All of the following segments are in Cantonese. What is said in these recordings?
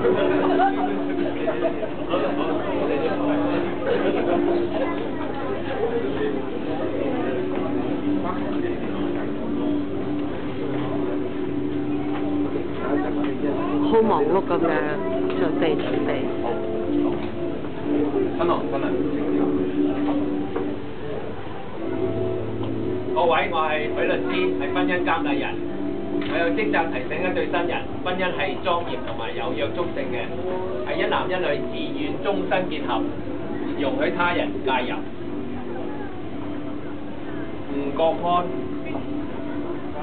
好忙碌咁樣準備。新郎新娘。各位，我係許律師，係婚姻監禮人。我有職責提醒一對新人，婚姻係莊嚴同埋有約束性嘅，係一男一女自願終身結合，容許他人介入。吳國安、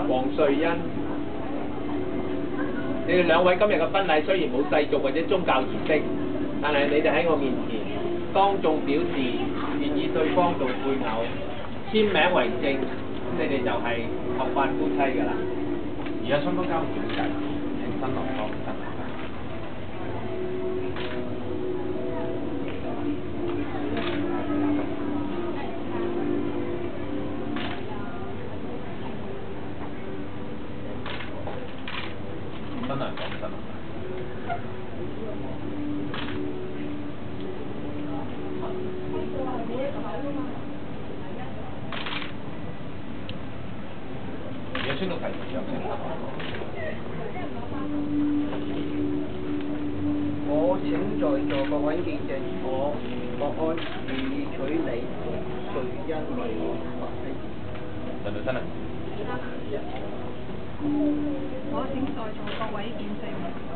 黃瑞欣，你哋兩位今日嘅婚禮雖然冇世俗或者宗教儀式，但係你哋喺我面前當眾表示願意對方做配偶，簽名為證，咁你哋就係合法夫妻㗎啦。而家雙方交表誓，請新郎當新娘。新娘講新郎。而家宣讀題有請。我請在座各位見證，我國安願意娶你瑞欣為我為妻。陳女新娘。我請在座各位見證，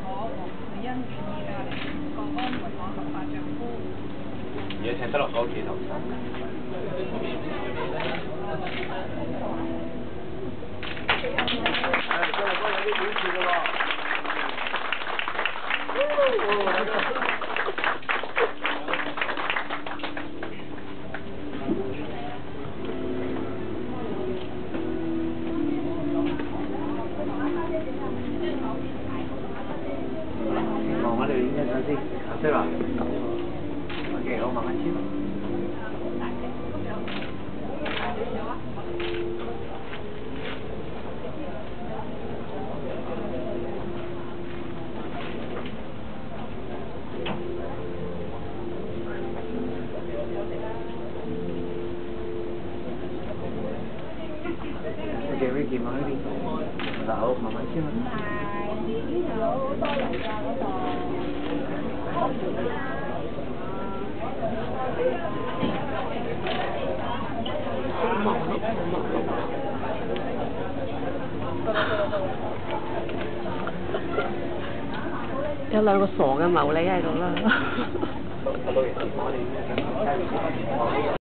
我黃瑞欣願意嫁你國安為我合法丈夫。而家請得落我屋企頭生。望我哋影一張先，合適啦。OK，我慢慢簽。OK，Ricky，慢啲。嗱，好，慢慢簽啦。係，好多人㗎嗰度。有兩個傻嘅牟利喺度啦。